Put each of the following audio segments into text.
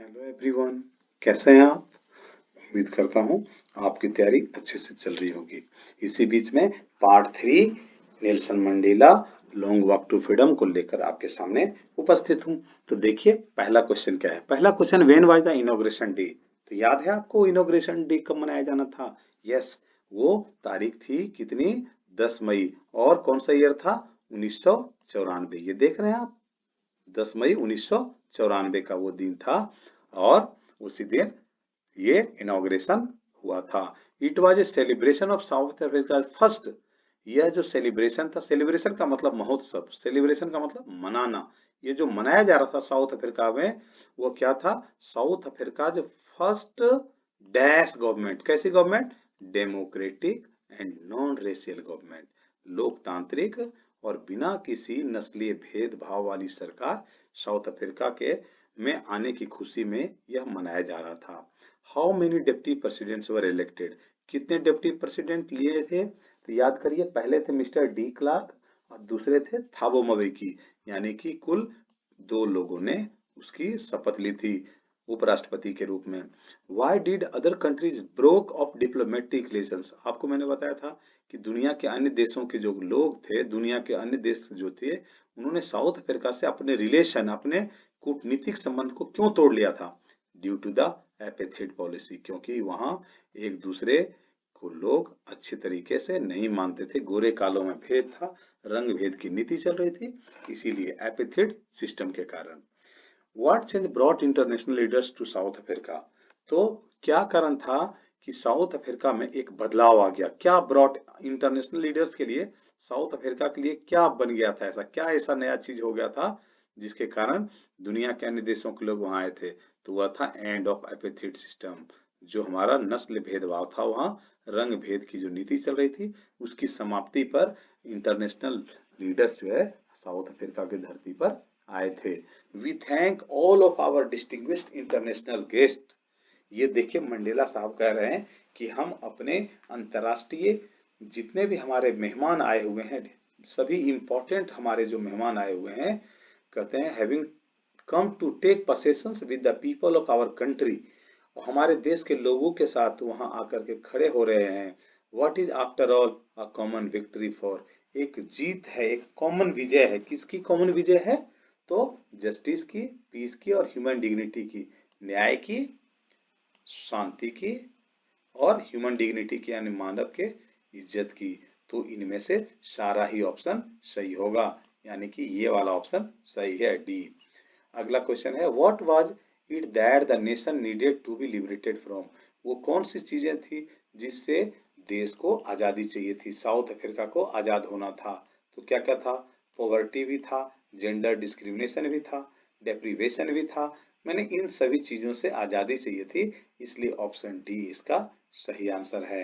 Hello everyone, कैसे हैं आप? उम्मीद करता हूँ आपकी तैयारी अच्छे से चल रही होगी। इसी बीच में part 3 Nelson Mandela long walk to freedom को लेकर आपके सामने उपस्थित हूँ। तो देखिए पहला क्वेश्चन क्या है। पहला question, when was the inauguration day? तो याद है आपको इनॉग्रेशन डे कब मनाया जाना था? यस, वो तारीख थी कितनी? 10 मई। और कौन सा ईयर था? 1994। ये देख रहे हैं आप, 10 मई 1994 का वो दिन था और उसी दिन ये इनॉग्रेशन हुआ था। It was a celebration of south Africa first. यह जो सेलिब्रेशन था, सेलिब्रेशन का मतलब महोत्सव, सेलिब्रेशन का मतलब मनाना। ये जो मनाया जा रहा था साउथ अफ्रीका में, वो क्या था? साउथ अफ्रीका जो फर्स्ट डैश गवर्नमेंट। कैसी government? Democratic and non racial government. लोकतांत्रिक और बिना किसी नस्लीय भेदभाव वाली सरकार साउथ अफ्रीका के में आने की खुशी में यह मनाया जा रहा था। How many deputy presidents were elected? कितने डिप्टी प्रेसिडेंट लिए थे? तो याद करिए, पहले थे मिस्टर डी क्लार्क और दूसरे थे थाबो मबेकी। यानी कि कुल 2 लोगों ने उसकी शपथ ली थी उपराष्ट्रपति के रूप में। Why did other countries broke of diplomatic relations? आपको मैंने बताया था कि दुनिया के अन्य देशों के जो लोग थे, दुनिया के अन्य देश जो थे, उन्होंने साउथ अफ्रीका से अपने रिलेशन, अपने कूटनीतिक संबंध को क्यों तोड़ लिया था? Due to the apartheid policy. क्योंकि वहां एक दूसरे को लोग अच्छे तरीके से नहीं मानते थे। गोरे कालों में भेद था, रंग भेद की नीति चल रही थी, इसीलिए एपेथेट सिस्टम के कारण। What change brought international leaders to South Africa? तो क्या कारण था कि साउथ अफ्रीका में एक बदलाव आ गया? क्या ब्रॉट इंटरनेशनल लीडर्स के लिए, साउथ अफ्रीका के लिए क्या बन गया था? ऐसा क्या ऐसा नया चीज हो गया था जिसके कारण दुनिया के अन्य देशों के लोग वहां आए थे? तो वह था एंड ऑफ एपेथेट सिस्टम। जो हमारा नस्ल भेदभाव था, वहां रंग भेद की जो नीति चल रही थी, उसकी समाप्ति पर इंटरनेशनल लीडर्स जो है साउथ अफ्रीका की धरती पर आए थे। We thank all of our distinguished international guest. ये देखिए मंडेला साहब कह रहे हैं कि हम अपने अंतर्राष्ट्रीय जितने भी हमारे मेहमान आए हुए हैं, सभी इंपॉर्टेंट हमारे जो मेहमान आए हुए हैं, कहते हैं having come to take possessions with the people of our country. हमारे देश के लोगों के साथ वहां आकर के खड़े हो रहे हैं। What is after all a common victory for? एक जीत है, एक कॉमन विजय है। किसकी कॉमन विजय है? तो जस्टिस की, पीस की और ह्यूमन डिग्निटी की, न्याय की, शांति की और ह्यूमन डिग्निटी की, यानी मानव के इज्जत की। तो इनमें से सारा ही ऑप्शन सही होगा, यानी कि ये वाला ऑप्शन सही है, डी। अगला क्वेश्चन है, what was it that the nation needed to be liberated from? वो कौन सी चीजें थी जिससे देश को आजादी चाहिए थी, साउथ अफ्रीका को आजाद होना था? तो क्या क्या था? पॉवर्टी भी था, जेंडर डिस्क्रिमिनेशन भी था, डेप्रीवेशन भी था। मैंने इन सभी चीजों से आजादी चाहिए थी, इसलिए ऑप्शन डी इसका सही आंसर है।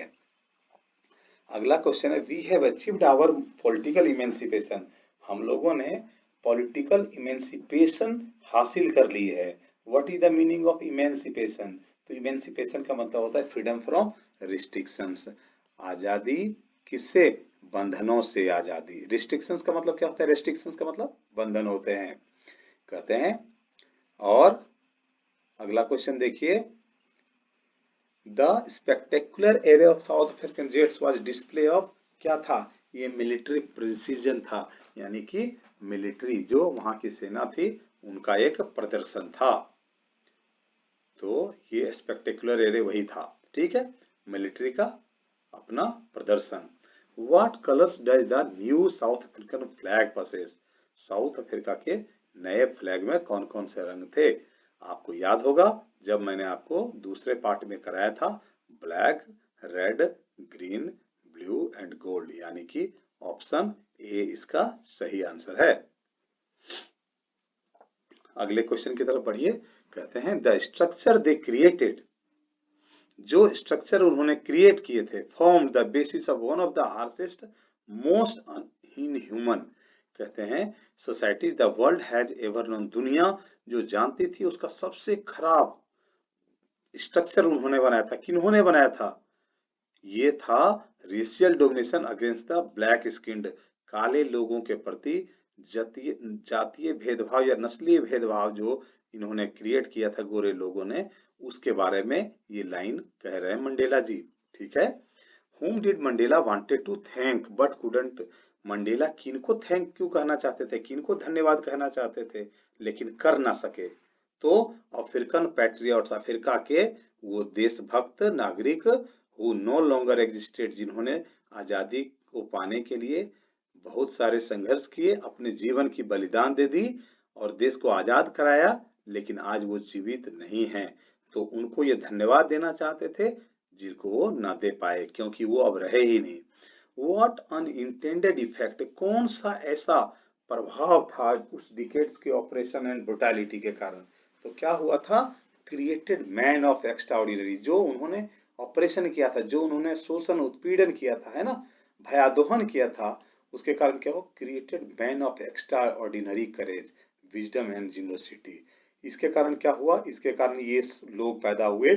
अगला क्वेश्चन है, we have achieved our political emancipation. हम लोगों ने पॉलिटिकल इमेंसिपेशन हासिल कर ली है। What is the meaning of emancipation? तो इमेंसिपेशन का मतलब होता है फ्रीडम फ्रॉम रिस्ट्रिक्शंस। आजादी किससे? बंधनों से आजादी। रिस्ट्रिक्शंस का मतलब क्या होता है? रिस्ट्रिक्शंस का मतलब बंधन होते हैं, कहते हैं। और अगला क्वेश्चन देखिए, the spectacular area of south African jets was display of, क्या था? ये मिलिट्री प्रिसीजन था, यानी कि मिलिट्री जो वहां की सेना थी उनका एक प्रदर्शन था। तो ये स्पेक्टेकुलर एरिया वही था, ठीक है, मिलिट्री का अपना प्रदर्शन। What colours does the new south African flag possess? South Africa के नए फ्लैग में कौन कौन से रंग थे? आपको याद होगा जब मैंने आपको दूसरे पार्ट में कराया था, black, red, green, blue and gold, यानी कि ऑप्शन ए इसका सही आंसर है। अगले क्वेश्चन की तरफ बढ़िए। कहते हैं, द स्ट्रक्चर दे क्रिएटेड, जो स्ट्रक्चर उन्होंने क्रिएट किए थे, form the basis of one of the harshest most inhuman. कहते हैं, societies the world has ever known, दुनिया जो जानती थी उसका सबसे खराब स्ट्रक्चर उन्होंने बनाया था। किन्होंने बनाया था? ये था racial domination against the black skinned, काले लोगों के प्रति जातीय जातीय भेदभाव या नस्लीय भेदभाव जो इन्होंने क्रिएट किया था गोरे लोगों ने, उसके बारे में ये लाइन कह रहे हैं मंडेला जी। ठीक है। Whom did Mandela wanted to thank but couldn't? Mandela किनको थैंक क्यों कहना चाहते थे, किनको धन्यवाद कहना चाहते थे, लेकिन कर ना सके? तो अफ्रीकन पैट्रियट्स, अफ्रीका के वो देशभक्त नागरिक, who no longer existed, जिन्होंने आजादी को पाने के लिए बहुत सारे संघर्ष किए, अपने जीवन की बलिदान दे दी और देश को आजाद कराया, लेकिन आज वो जीवित नहीं हैं। तो उनको ये धन्यवाद देना चाहते थे जिनको वो न दे पाए, क्योंकि वो अब रहे ही नहीं। What अनइंटेंडेड इफेक्ट, कौन सा ऐसा प्रभाव था उस डिकेड्स के ऑपरेशन एंड ब्रुटैलिटी के कारण? तो क्या हुआ था? क्रिएटेड मैन ऑफ एक्स्ट्राऑर्डिनरी, जो उन्होंने ऑपरेशन किया था, जो उन्होंने शोषण उत्पीड़न किया था, है ना, भयादोहन किया था, उसके कारण क्या हो? Created men of extraordinary courage, wisdom and generosity. इसके कारण क्या हुआ? इसके कारण ये लोग पैदा हुए,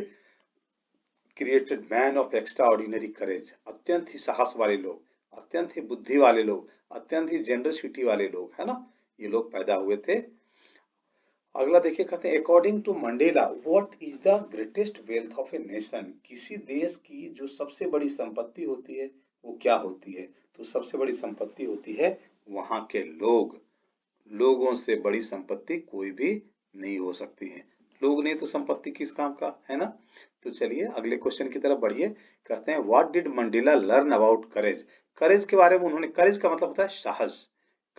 created men of extraordinary courage, अत्यंत ही साहस वाले लोग, अत्यंत ही बुद्धि वाले लोग, अत्यंत ही जेनरसिटी वाले लोग, है ना, ये लोग पैदा हुए थे। अगला देखिए, कहते हैं according to Mandela what is the greatest wealth of a nation? किसी देश की जो सबसे बड़ी संपत्ति होती है वो क्या होती है? तो सबसे बड़ी संपत्ति होती है वहां के लोग। लोगों से बड़ी संपत्ति कोई भी नहीं हो सकती है। लोग नहीं तो संपत्ति किस काम का, है ना। तो चलिए अगले क्वेश्चन की तरफ बढ़िए। कहते हैं what did Mandela learn about courage? Courage के बारे में उन्होंने, करेज का मतलब होता है साहस,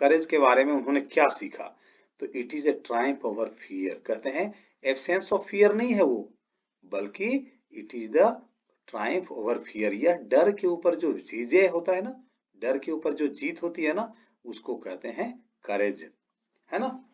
करेज के बारे में उन्होंने क्या सीखा? तो it is a Triumph over fear. कहते हैं एब्सेंस ऑफ फियर नहीं है वो, बल्कि it is the Triumph over fear, यह डर के ऊपर जो विजय होता है ना, डर के ऊपर जो जीत होती है ना, उसको कहते हैं करेज, है ना।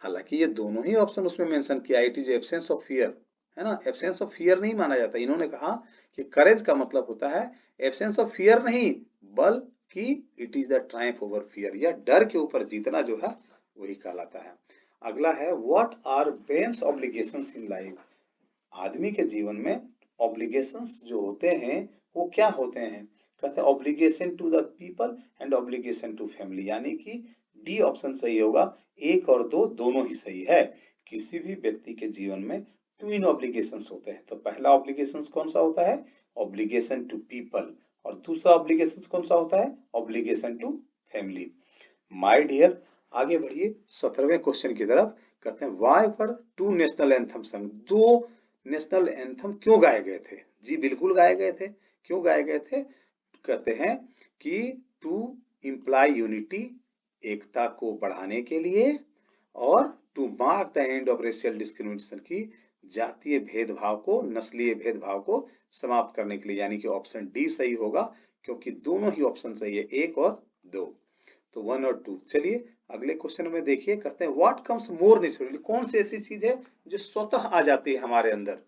हालांकि ये दोनों ही ऑप्शन उसमें मेंशन किया, it is absence of fear, है ना, एब्सेंस ऑफ फियर नहीं माना जाता। इन्होंने कहा कि करेज का मतलब होता है एब्सेंस ऑफ फियर नहीं, बल्कि it is the Triumph over fear, या डर के ऊपर जीतना जो है वही कहलाता है। अगला है what are men's obligations in life? आदमी के जीवन में ऑब्लिगेशंस जो होते हैं वो क्या होते हैं? कहते हैं obligation to the people and obligation to family, यानी कि डी ऑप्शन सही होगा, एक और दो दोनों ही सही है। किसी भी व्यक्ति के जीवन में ट्विन ऑब्लिगेशंस होते हैं। तो पहला ऑब्लिगेशंस कौन सा होता है? ऑब्लिगेशन टू पीपल, और दूसरा ऑब्लिगेशंस कौन सा होता है? Obligation to family. My dear, आगे बढ़िए 17वें क्वेश्चन की तरफ। कहते हैं why were two national anthem sung? दो नेशनल एंथम क्यों गाए गए थे? जी बिल्कुल गाए गए थे। क्यों गाए गए थे? कहते हैं कि टू इम्प्लाई यूनिटी, एकता को बढ़ाने के लिए, और to mark the end of racial discrimination, की जातीय भेदभाव को, नस्लीय भेदभाव को समाप्त करने के लिए, यानी कि ऑप्शन डी सही होगा, क्योंकि दोनों ही ऑप्शन सही है, एक और दो। तो 1 और 2। चलिए अगले क्वेश्चन में देखिए, कहते हैं व्हाट कम्स मोर नेचुरली? कौन सी ऐसी चीज है जो स्वतः आ जाती है हमारे अंदर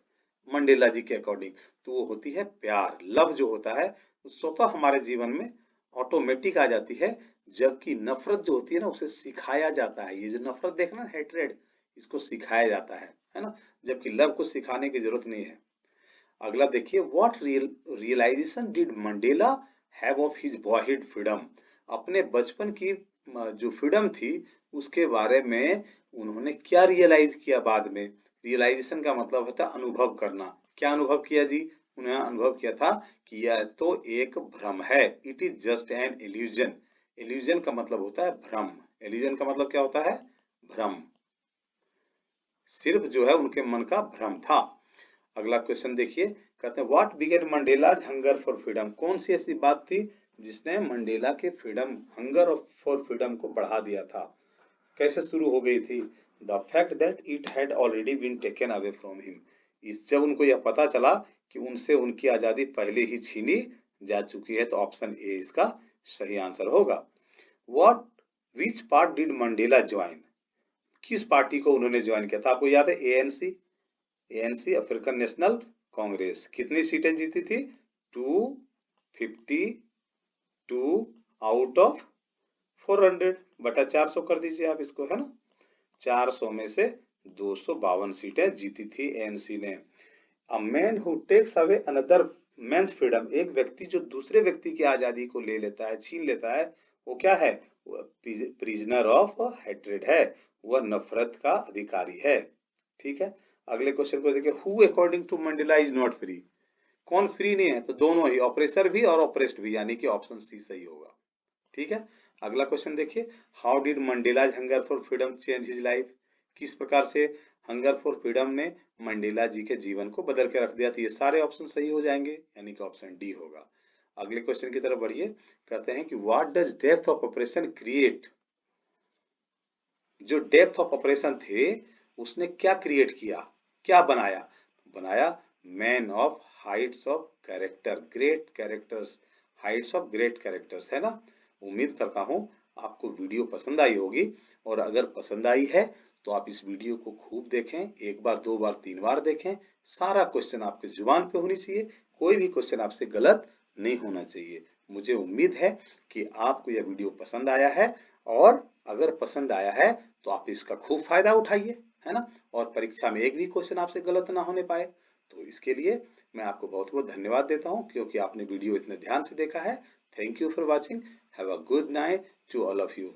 मंडेला जी के अकॉर्डिंग? तो वो होती है प्यार, लव जो होता है स्वतः हमारे जीवन में ऑटोमेटिक आ जाती है, जबकि नफरत जो होती है ना उसे सिखाया जाता है। ये जो नफरत देखना, हेट्रेड, इसको सिखाया जाता है ना, जबकि लव को सिखाने की जरूरत नहीं है। अगला देखिए, what realisation did Mandela have of his boyhood freedom? अपने बचपन की जो फ्रीडम थी उसके बारे में उन्होंने क्या रियलाइज किया बाद में? रियलाइजेशन का मतलब होता है अनुभव करना। क्या अनुभव किया जी? उन्होंने अनुभव किया था कि यह तो एक भ्रम है, it is just an illusion. Illusion का मतलब होता है भ्रम। इल्यूजन का मतलब क्या होता है? भ्रम। सिर्फ जो है उनके मन का भ्रम था। अगला क्वेश्चन देखिए, कहते हैं what began Mandela's hunger for freedom? कौन सी ऐसी बात थी जिसने मंडेला के फ्रीडम, हंगर फॉर फ्रीडम को बढ़ा दिया था? कैसे शुरू हो गई थी? The fact that it had already been taken away from him. इस जब उनको यह पता चला कि उनसे उनकी आजादी पहले ही छीनी जा चुकी है, तो ऑप्शन ए इसका सही आंसर होगा। What which part did Mandela join? किस पार्टी को उन्होंने ज्वाइन किया था? आपको याद है ANC, ANC African national Congress. कितनी सीटें जीती थी? 252 आउट ऑफ 400 बटा 400 कर दीजिए आप इसको, है ना। 400 में से 252 सीटें जीती थी एएनसी ने। A man who takes away another man's freedom, एक व्यक्ति जो दूसरे व्यक्ति की आजादी को ले लेता है, छीन लेता है, वो क्या है? प्रिजनर ऑफ हेट्रेड है, वह नफरत का अधिकारी है। ठीक है, अगले क्वेश्चन को देखिए, who according to Mandela is not free, कौन फ्री नहीं है, तो दोनों ही, ऑपरेसर भी और ऑपरेस्ड भी, यानी कि ऑप्शन सी सही होगा। ठीक है, अगला क्वेश्चन देखिए, how did Mandela's hunger for freedom change his life, किस प्रकार से हंगर फॉर फ्रीडम ने मंडेला जी के जीवन को बदल के रख दिया, तो ये सारे ऑप्शन सही हो जाएंगे, यानी कि ऑप्शन डी होगा। अगले क्वेश्चन की तरफ बढ़िए, कहते हैं कि what does depth of operation create, जो डेप्थ ऑफ ऑपरेशन थे उसने क्या क्रिएट किया, क्या बनाया, बनाया man of Heights of character, great characters, Heights of great characters, है ना। उम्मीद करता हूं आपको वीडियो पसंद आई होगी, और अगर पसंद आई है तो आप इस वीडियो को खूब देखें, एक बार, दो बार, तीन बार देखें, सारा क्वेश्चन आपके जुबान पे होनी चाहिए, कोई भी क्वेश्चन आपसे गलत नहीं होना चाहिए। मुझे उम्मीद है कि आपको यह वीडियो पसंद आया है, और अगर पसंद आया है तो आप इसका खूब फायदा उठाइए, है ना, और परीक्षा में एक भी क्वेश्चन आपसे गलत ना होने पाए। तो इसके लिए मैं आपको बहुत बहुत धन्यवाद देता हूं, क्योंकि आपने वीडियो इतने ध्यान से देखा है। Thank you for watching, have a good night to all of you.